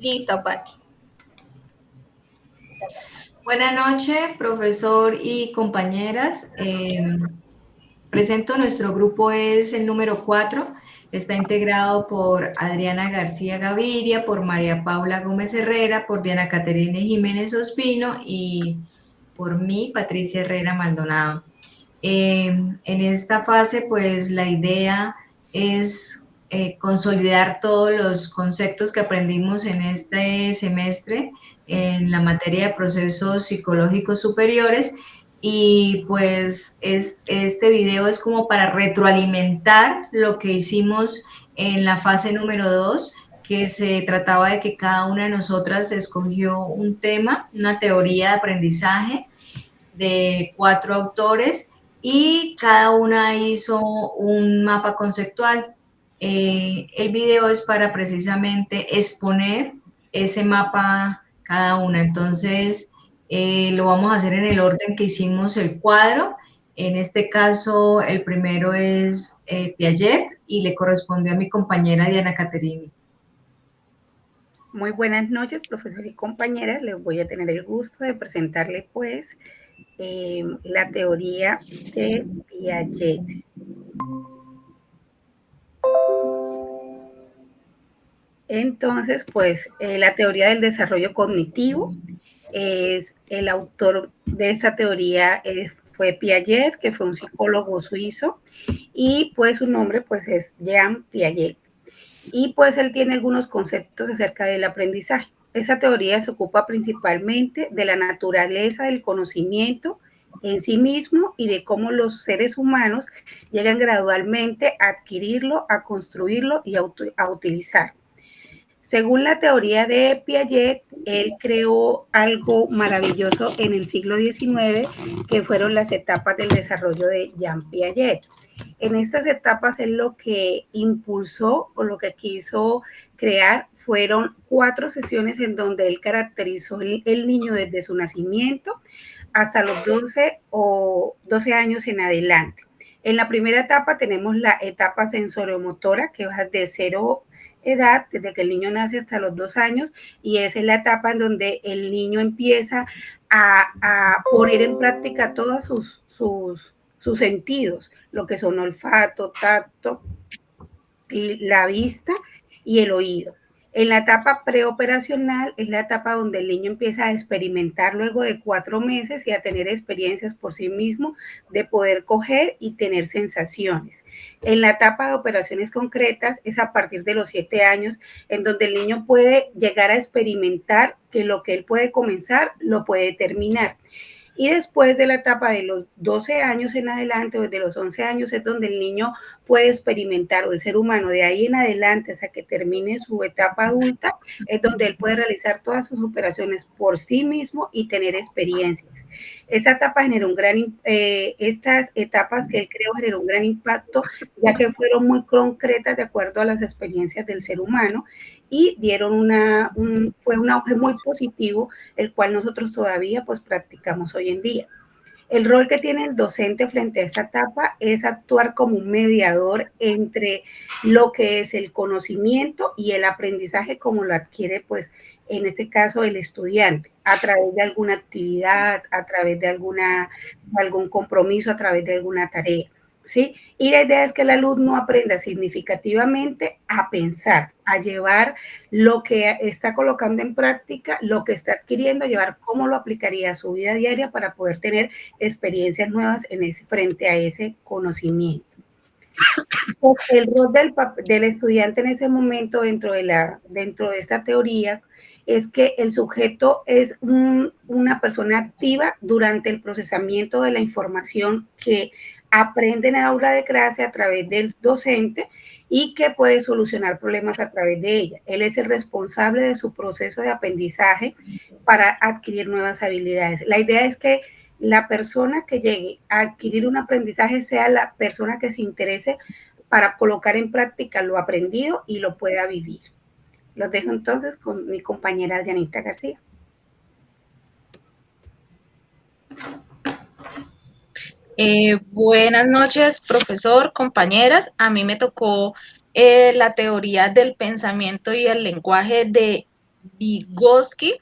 Listo, Pati. Buenas noches, profesor y compañeras. Presento nuestro grupo, es el número 4. Está integrado por Adriana García Gaviria, por María Paula Gómez Herrera, por Diana Caterina Jiménez Ospino y por mí, Patricia Herrera Maldonado. En esta fase, pues la idea es consolidar todos los conceptos que aprendimos en este semestre en la materia de procesos psicológicos superiores y pues este video es como para retroalimentar lo que hicimos en la fase número 2, que se trataba de que cada una de nosotras escogió un tema, una teoría de aprendizaje de 4 autores y cada una hizo un mapa conceptual. El video es para precisamente exponer ese mapa cada una. Entonces, lo vamos a hacer en el orden que hicimos el cuadro. En este caso, el primero es Piaget y le correspondió a mi compañera Diana Caterini. Muy buenas noches, profesor y compañeras. Les voy a tener el gusto de presentarle, pues, la teoría de Piaget. Entonces, pues, la teoría del desarrollo cognitivo es el autor de esa teoría fue Piaget, que fue un psicólogo suizo, y pues su nombre pues es Jean Piaget. Y pues él tiene algunos conceptos acerca del aprendizaje. Esa teoría se ocupa principalmente de la naturaleza del conocimiento en sí mismo y de cómo los seres humanos llegan gradualmente a adquirirlo, a construirlo y a utilizarlo. Según la teoría de Piaget, él creó algo maravilloso en el siglo XIX, que fueron las etapas del desarrollo de Jean Piaget. En estas etapas él lo que impulsó o lo que quiso crear fueron 4 sesiones en donde él caracterizó el niño desde su nacimiento hasta los 12 o 12 años en adelante. En la primera etapa tenemos la etapa sensoriomotora, que va de 0 edad, desde que el niño nace hasta los 2 años, y esa es la etapa en donde el niño empieza a poner en práctica todos sus sentidos, lo que son olfato, tacto, y la vista y el oído. En la etapa preoperacional es la etapa donde el niño empieza a experimentar luego de 4 meses y a tener experiencias por sí mismo de poder coger y tener sensaciones. En la etapa de operaciones concretas es a partir de los 7 años en donde el niño puede llegar a experimentar que lo que él puede comenzar lo puede terminar. Y después de la etapa de los 12 años en adelante o desde los 11 años es donde el niño puede experimentar, o el ser humano de ahí en adelante hasta que termine su etapa adulta, es donde él puede realizar todas sus operaciones por sí mismo y tener experiencias. Esa etapa generó estas etapas que él creó generó un gran impacto, ya que fueron muy concretas de acuerdo a las experiencias del ser humano y dieron fue un auge muy positivo, el cual nosotros todavía pues practicamos hoy en día. El rol que tiene el docente frente a esta etapa es actuar como un mediador entre lo que es el conocimiento y el aprendizaje como lo adquiere, pues, en este caso, el estudiante, a través de alguna actividad, a través de algún compromiso, a través de alguna tarea. ¿Sí? Y la idea es que el alumno aprenda significativamente a pensar, a llevar lo que está colocando en práctica, lo que está adquiriendo, llevar cómo lo aplicaría a su vida diaria para poder tener experiencias nuevas frente a ese conocimiento. El rol del estudiante en ese momento dentro de esa teoría es que el sujeto es una persona activa durante el procesamiento de la información que aprende en el aula de clase a través del docente y que puede solucionar problemas a través de ella. Él es el responsable de su proceso de aprendizaje para adquirir nuevas habilidades. La idea es que la persona que llegue a adquirir un aprendizaje sea la persona que se interese para colocar en práctica lo aprendido y lo pueda vivir. Los dejo entonces con mi compañera Adrianita García. Buenas noches, profesor, compañeras. A mí me tocó la teoría del pensamiento y el lenguaje de Vygotsky.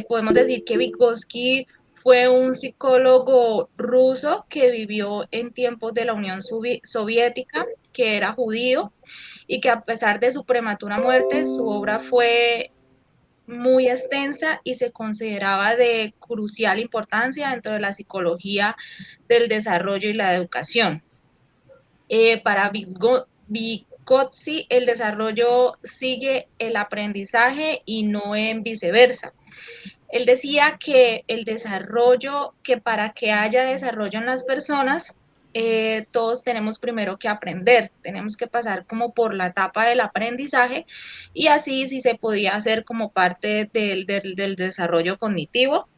Podemos decir que Vygotsky fue un psicólogo ruso que vivió en tiempos de la Unión Soviética, que era judío y que a pesar de su prematura muerte, su obra fue muy extensa y se consideraba de crucial importancia dentro de la psicología del desarrollo y la educación. Para Vygotsky, el desarrollo sigue el aprendizaje y no en viceversa. Él decía que el desarrollo, que para que haya desarrollo en las personas, todos tenemos primero que aprender, tenemos que pasar como por la etapa del aprendizaje y así sí se podía hacer como parte del desarrollo cognitivo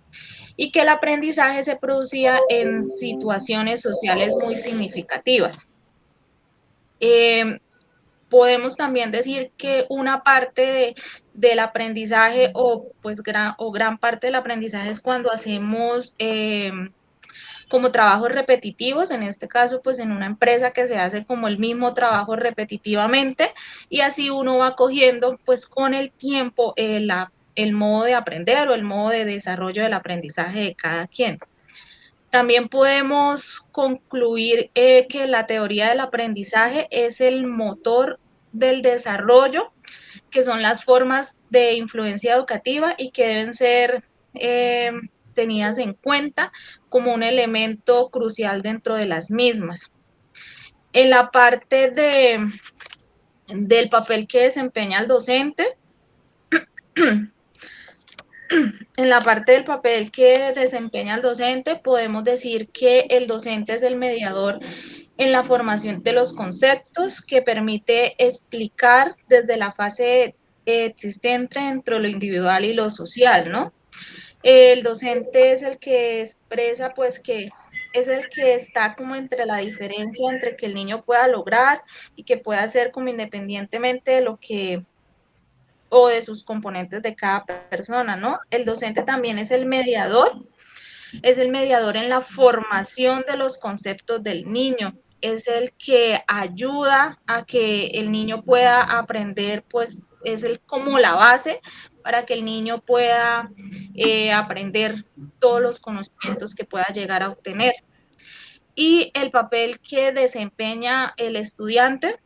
y que el aprendizaje se producía en situaciones sociales muy significativas. Podemos también decir que una parte del aprendizaje o pues gran parte del aprendizaje es cuando hacemos como trabajos repetitivos, en este caso pues en una empresa que se hace como el mismo trabajo repetitivamente y así uno va cogiendo pues con el tiempo el modo de aprender o el modo de desarrollo del aprendizaje de cada quien. También podemos concluir que la teoría del aprendizaje es el motor del desarrollo, que son las formas de influencia educativa y que deben ser tenidas en cuenta como un elemento crucial dentro de las mismas. En la parte del papel que desempeña el docente, en la parte del papel que desempeña el docente, podemos decir que el docente es el mediador en la formación de los conceptos que permite explicar desde la fase existente entre lo individual y lo social, ¿no? El docente es el que expresa, pues, que es el que está como entre la diferencia entre que el niño pueda lograr y que pueda hacer como independientemente de lo que o de sus componentes de cada persona, ¿no? El docente también es el mediador en la formación de los conceptos del niño, es el que ayuda a que el niño pueda aprender, pues es el, como la base para que el niño pueda aprender todos los conocimientos que pueda llegar a obtener. Y el papel que desempeña el estudiante,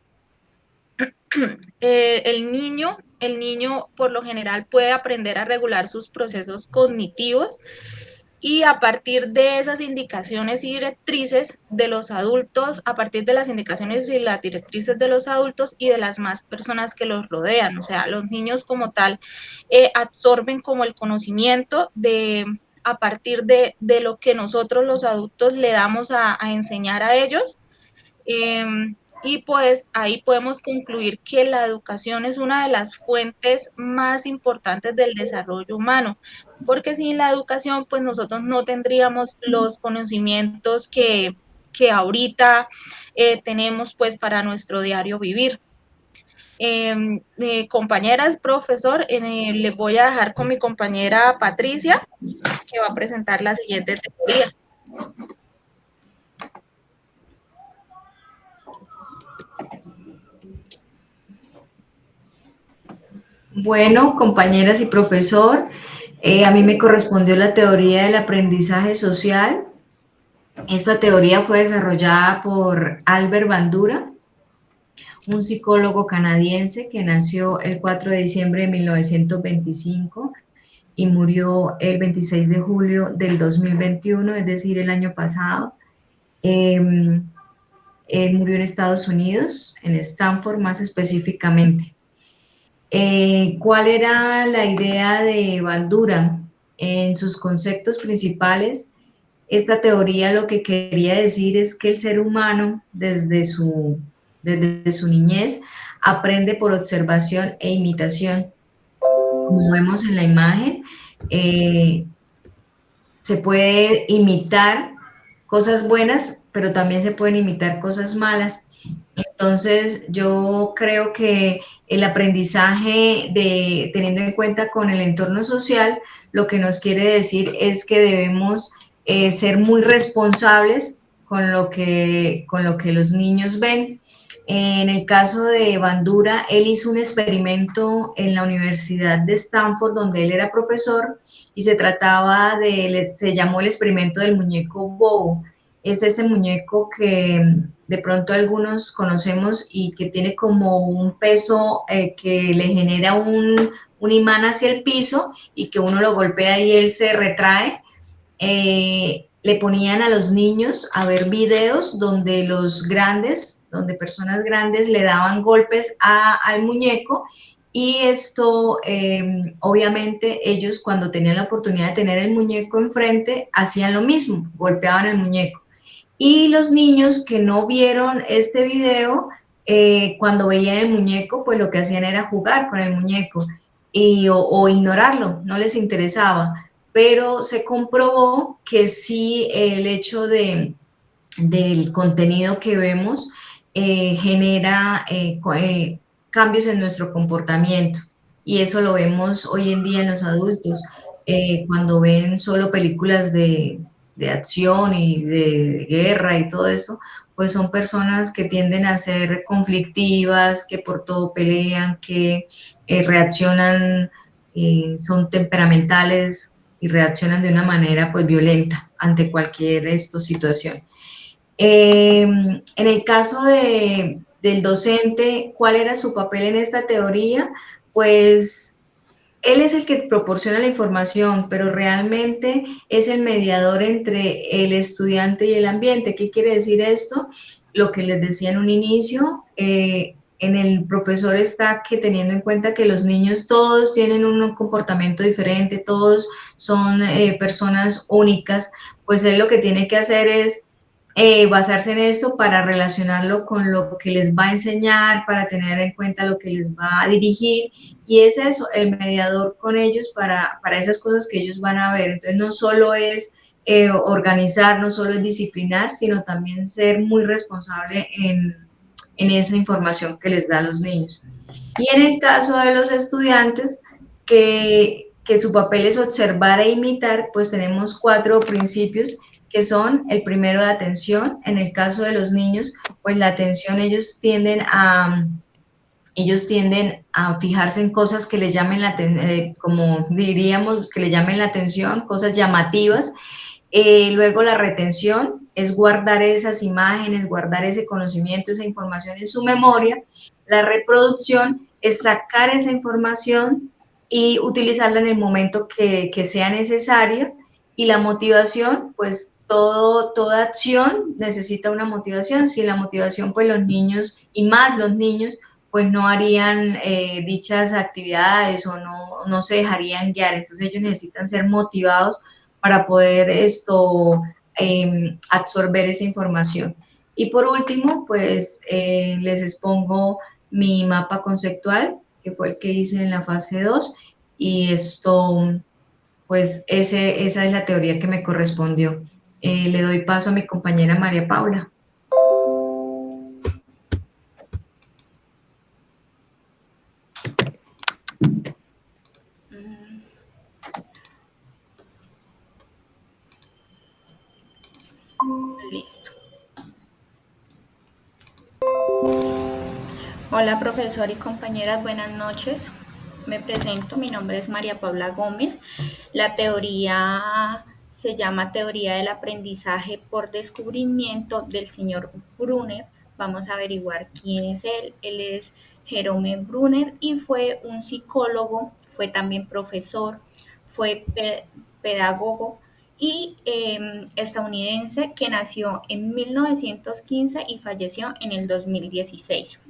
el niño por lo general puede aprender a regular sus procesos cognitivos y a partir de esas indicaciones y directrices de los adultos, a partir de las indicaciones y las directrices de los adultos y de las más personas que los rodean. O sea, los niños como tal absorben como el conocimiento a partir de lo que nosotros los adultos le damos a enseñar a ellos. Eh, y pues ahí podemos concluir que la educación es una de las fuentes más importantes del desarrollo humano, porque sin la educación pues nosotros no tendríamos los conocimientos que ahorita tenemos pues para nuestro diario vivir. Compañeras, profesor, les voy a dejar con mi compañera Patricia, que va a presentar la siguiente teoría. Bueno, compañeras y profesor, a mí me correspondió la teoría del aprendizaje social. Esta teoría fue desarrollada por Albert Bandura, un psicólogo canadiense que nació el 4 de diciembre de 1925 y murió el 26 de julio del 2021, es decir, el año pasado. Él murió en Estados Unidos, en Stanford más específicamente. ¿Cuál era la idea de Bandura? En sus conceptos principales, esta teoría lo que quería decir es que el ser humano desde su niñez aprende por observación e imitación. Como vemos en la imagen, se puede imitar cosas buenas, pero también se pueden imitar cosas malas. Entonces, yo creo que el aprendizaje teniendo en cuenta con el entorno social, lo que nos quiere decir es que debemos ser muy responsables con lo que los niños ven, En el caso de Bandura, él hizo un experimento en la Universidad de Stanford, donde él era profesor, y se trataba se llamó el experimento del muñeco Bobo. Es ese muñeco que de pronto algunos conocemos y que tiene como un peso que le genera un imán hacia el piso y que uno lo golpea y él se retrae. Le ponían a los niños a ver videos donde donde personas grandes le daban golpes al muñeco y esto, obviamente, ellos cuando tenían la oportunidad de tener el muñeco enfrente, hacían lo mismo, golpeaban el muñeco. Y los niños que no vieron este video, cuando veían el muñeco, pues lo que hacían era jugar con el muñeco o ignorarlo, no les interesaba. Pero se comprobó que sí el hecho del contenido que vemos genera cambios en nuestro comportamiento. Y eso lo vemos hoy en día en los adultos, cuando ven solo películas de acción y de guerra y todo eso, pues son personas que tienden a ser conflictivas, que por todo pelean, que reaccionan, son temperamentales y reaccionan de una manera pues violenta ante cualquier situación. En el caso del docente, ¿cuál era su papel en esta teoría? Pues él es el que proporciona la información, pero realmente es el mediador entre el estudiante y el ambiente. ¿Qué quiere decir esto? Lo que les decía en un inicio, en el profesor está que teniendo en cuenta que los niños todos tienen un comportamiento diferente, todos son personas únicas, pues él lo que tiene que hacer es basarse en esto para relacionarlo con lo que les va a enseñar, para tener en cuenta lo que les va a dirigir, y es eso, el mediador con ellos para esas cosas que ellos van a ver. Entonces no solo es organizar, no solo es disciplinar, sino también ser muy responsable en esa información que les da a los niños. Y en el caso de los estudiantes, que su papel es observar e imitar, pues tenemos 4 principios que son el primero de atención. En el caso de los niños, pues la atención ellos tienden a fijarse en cosas que les llamen como diríamos, que le llamen la atención, cosas llamativas. Luego la retención es guardar esas imágenes, guardar ese conocimiento, esa información en su memoria. La reproducción es sacar esa información y utilizarla en el momento que sea necesario. Y la motivación, pues toda acción necesita una motivación. Sin la motivación, pues los niños, y más los niños, pues no harían dichas actividades o no se dejarían guiar. Entonces ellos necesitan ser motivados para poder absorber esa información. Y por último, pues les expongo mi mapa conceptual, que fue el que hice en la fase 2, y pues esa es la teoría que me correspondió. Le doy paso a mi compañera María Paula. Listo. Hola profesor y compañeras, buenas noches. Me presento, mi nombre es María Paula Gómez. La teoría se llama Teoría del Aprendizaje por Descubrimiento del señor Brunner. Vamos a averiguar quién es él. Él es Jerome Brunner y fue un psicólogo, fue también profesor, fue pedagogo y estadounidense que nació en 1915 y falleció en el 2016.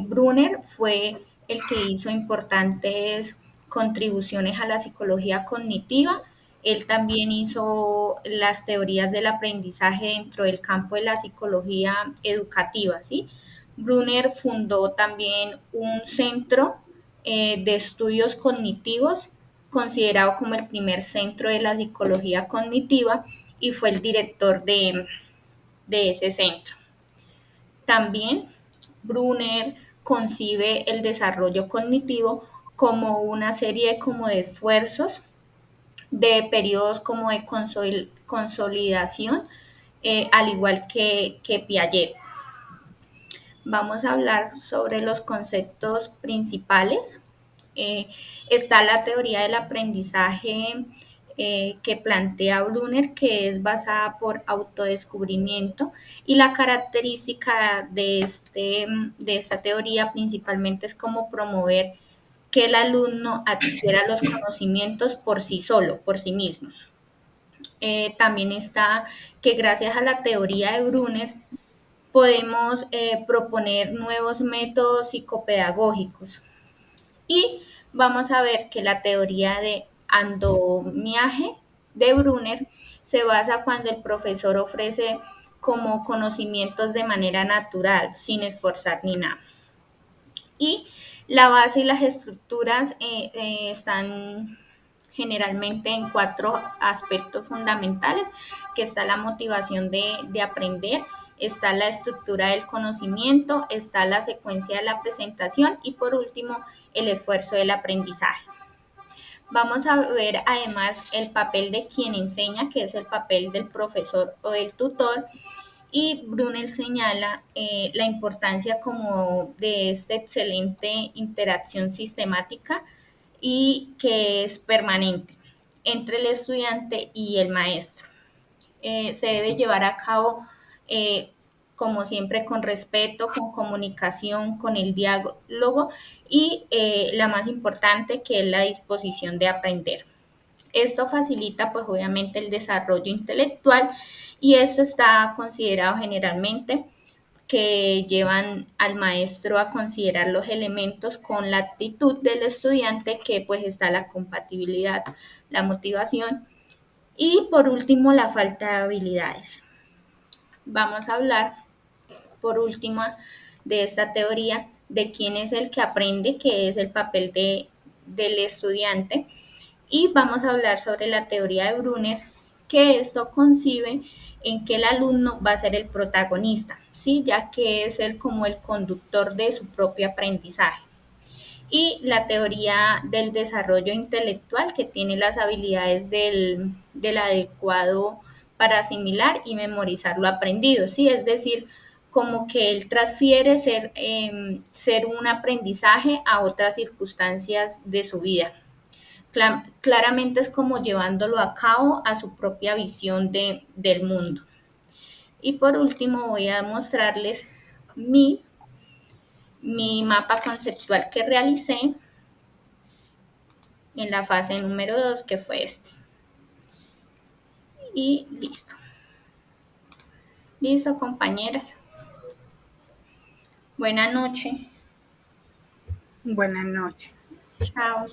Brunner fue el que hizo importantes contribuciones a la psicología cognitiva. Él también hizo las teorías del aprendizaje dentro del campo de la psicología educativa, ¿sí? Brunner fundó también un centro de estudios cognitivos, considerado como el primer centro de la psicología cognitiva, y fue el director de ese centro. También Brunner concibe el desarrollo cognitivo como una serie como de esfuerzos, de periodos como de consolidación, al igual que Piaget. Vamos a hablar sobre los conceptos principales. Está la teoría del aprendizaje que plantea Brunner, que es basada por autodescubrimiento, y la característica de esta teoría principalmente es como promover que el alumno adquiera los conocimientos por sí solo, por sí mismo. También está que gracias a la teoría de Brunner podemos proponer nuevos métodos psicopedagógicos. Y vamos a ver que la teoría de andamiaje de Brunner se basa cuando el profesor ofrece como conocimientos de manera natural, sin esforzar ni nada. Y la base y las estructuras están generalmente en 4 aspectos fundamentales, que está la motivación de aprender, está la estructura del conocimiento, está la secuencia de la presentación y por último el esfuerzo del aprendizaje. Vamos a ver además el papel de quien enseña, que es el papel del profesor o del tutor, y Brunner señala la importancia como de esta excelente interacción sistemática y que es permanente entre el estudiante y el maestro. Se debe llevar a cabo, como siempre, con respeto, con comunicación, con el diálogo y la más importante, que es la disposición de aprender. Esto facilita pues obviamente el desarrollo intelectual y esto está considerado generalmente que llevan al maestro a considerar los elementos con la actitud del estudiante, que pues está la compatibilidad, la motivación y por último la falta de habilidades. Vamos a hablar por último de esta teoría de quién es el que aprende, que es el papel del estudiante. Y vamos a hablar sobre la teoría de Brunner, que esto concibe en que el alumno va a ser el protagonista, ¿sí? Ya que es él como el conductor de su propio aprendizaje. Y la teoría del desarrollo intelectual, que tiene las habilidades del adecuado para asimilar y memorizar lo aprendido, ¿sí? Es decir, como que él transfiere ser un aprendizaje a otras circunstancias de su vida. Claramente es como llevándolo a cabo a su propia visión del mundo. Y por último voy a mostrarles mi mapa conceptual que realicé en la fase número 2, que fue este. Y listo. Listo, compañeras. Buenas noches. Buenas noches. Chao.